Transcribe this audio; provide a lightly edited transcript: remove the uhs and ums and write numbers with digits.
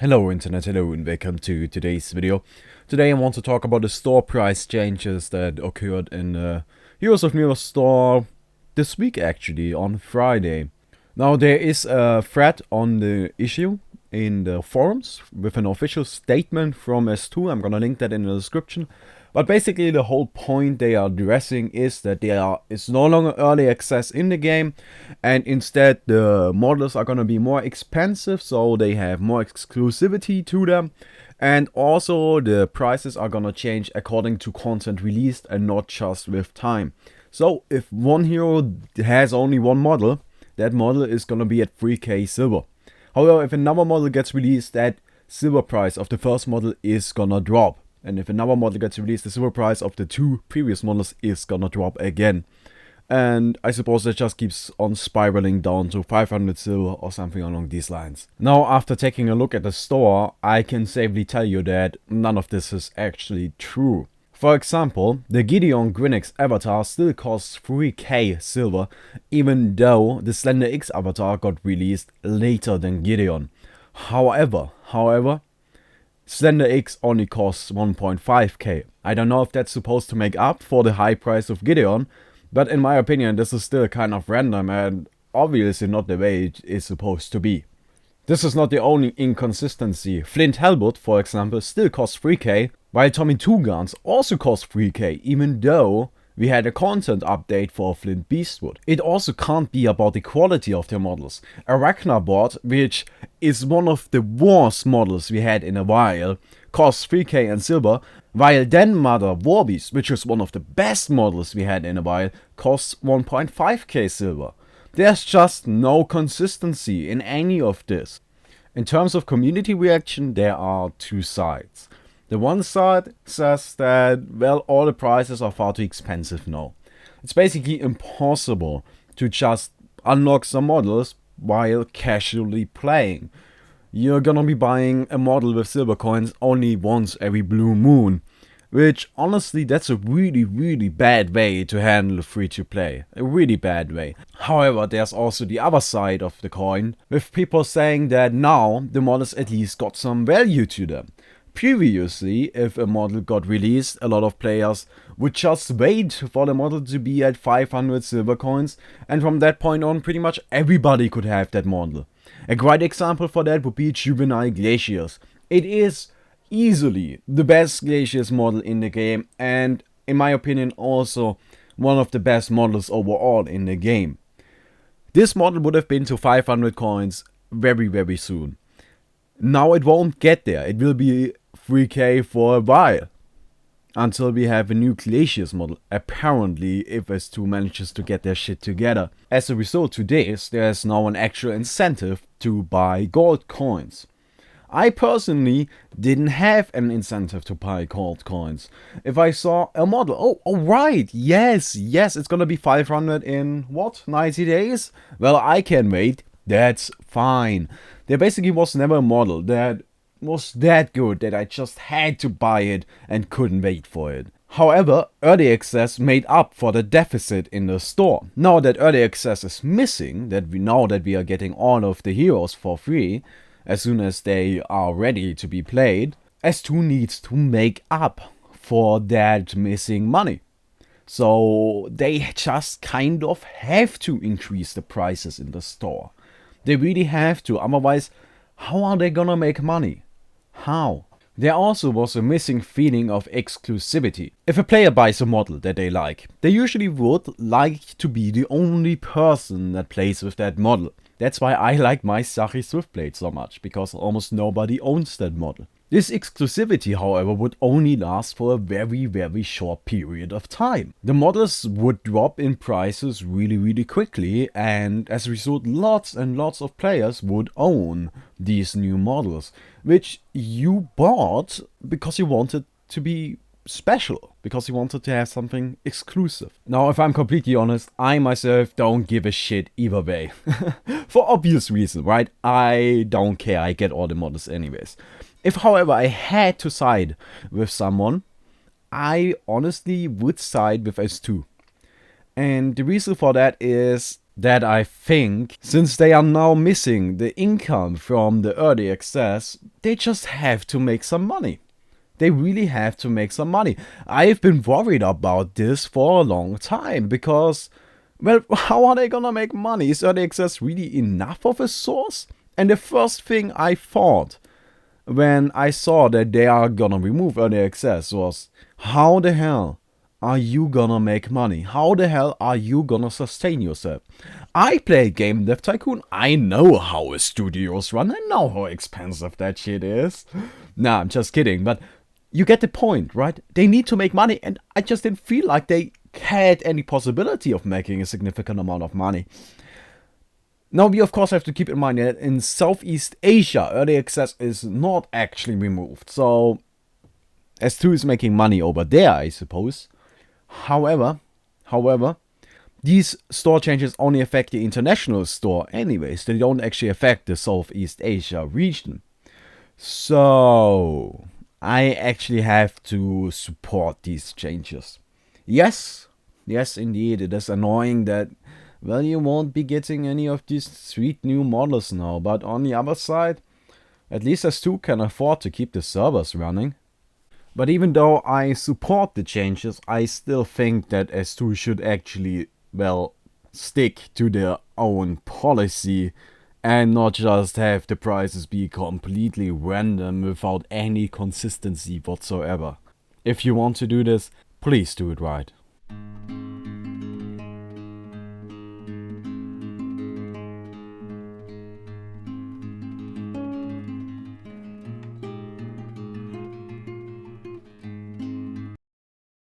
Hello internet, hello and welcome to today's video. Today I want to talk about the store price changes that occurred in Heroes of Mirror store this week, actually on Friday. Now there is a thread on the issue in the forums with an official statement from S2. I'm gonna link that in the description. But basically the whole point they are addressing is that it's no longer early access in the game, and instead the models are gonna be more expensive, so they have more exclusivity to them, and also the prices are gonna change according to content released and not just with time. So if one hero has only one model, that model is gonna be at 3k silver. However, if another model gets released, that silver price of the first model is gonna drop. And if another model gets released, the silver price of the two previous models is gonna drop again. And I suppose that just keeps on spiraling down to 500 silver or something along these lines. Now, after taking a look at the store, I can safely tell you that none of this is actually true. For example, the Gideon Grinix avatar still costs 3k silver, even though the Slender X avatar got released later than Gideon. However, Slender X only costs 1.5k. I don't know if that's supposed to make up for the high price of Gideon, but in my opinion this is still kind of random and obviously not the way it is supposed to be. This is not the only inconsistency. Flint Helbut, for example, still costs 3k, while Tommy Two Guns also costs 3k, even though we had a content update for Flint Beastwood. It also can't be about the quality of their models. Arachnabot, which is one of the worst models we had in a while, costs 3k and silver, while Den Mother Warbeast, which is one of the best models we had in a while, costs 1.5k silver. There's just no consistency in any of this. In terms of community reaction, there are two sides. The one side says that, well, all the prices are far too expensive now. It's basically impossible to just unlock some models while casually playing. You're gonna be buying a model with silver coins only once every blue moon. Which, honestly, that's a really bad way to handle free-to-play. A really bad way. However, there's also the other side of the coin, with people saying that now the models at least got some value to them. Previously, if a model got released, a lot of players would just wait for the model to be at 500 silver coins, and from that point on pretty much everybody could have that model. A great example for that would be Juvenile Glaciers. It is easily the best Glaciers model in the game, and in my opinion also one of the best models overall in the game. This model would have been to 500 coins very soon. Now it won't get there, it will be 3k for a while, until we have a new Glaciers model, apparently, if S2 manages to get their shit together. As a result to this, there is now an actual incentive to buy gold coins. I personally didn't have an incentive to buy gold coins. If I saw a model, oh right, yes, it's gonna be 500 in, what, 90 days? Well, I can wait, that's fine. There basically was never a model that was that good that I just had to buy it and couldn't wait for it. However, early access made up for the deficit in the store. Now that early access is missing, now that we are getting all of the heroes for free, as soon as they are ready to be played, S2 needs to make up for that missing money. So they just kind of have to increase the prices in the store. They really have to, otherwise how are they gonna make money? How? There also was a missing feeling of exclusivity. If a player buys a model that they like, they usually would like to be the only person that plays with that model. That's why I like my Sachi Swiftblade so much, because almost nobody owns that model. This exclusivity, however, would only last for a very short period of time. The models would drop in prices really quickly, and as a result lots and lots of players would own these new models, which you bought because you wanted to be special, because you wanted to have something exclusive. Now, if I'm completely honest, I myself don't give a shit either way. For obvious reasons, right? I don't care, I get all the models anyways. If, however, I had to side with someone, I honestly would side with S2. And the reason for that is that I think, since they are now missing the income from the early access, they just have to make some money. They really have to make some money. I've been worried about this for a long time because, well, how are they gonna make money? Is early access really enough of a source? And the first thing I thought when I saw that they are gonna remove early access was, how the hell are you gonna make money? How the hell are you gonna sustain yourself? I played Game Dev Tycoon. I know how a studio's run. I know how expensive that shit is. Nah, I'm just kidding. But you get the point, right? They need to make money, and I just didn't feel like they had any possibility of making a significant amount of money. Now, we of course have to keep in mind that in Southeast Asia, early access is not actually removed. So, S2 is making money over there, I suppose. However, these store changes only affect the international store anyways. They don't actually affect the Southeast Asia region. So, I actually have to support these changes. Yes, indeed, it is annoying that, well, you won't be getting any of these sweet new models now, but on the other side, at least S2 can afford to keep the servers running. But even though I support the changes, I still think that S2 should actually, well, stick to their own policy and not just have the prices be completely random without any consistency whatsoever. If you want to do this, please do it right.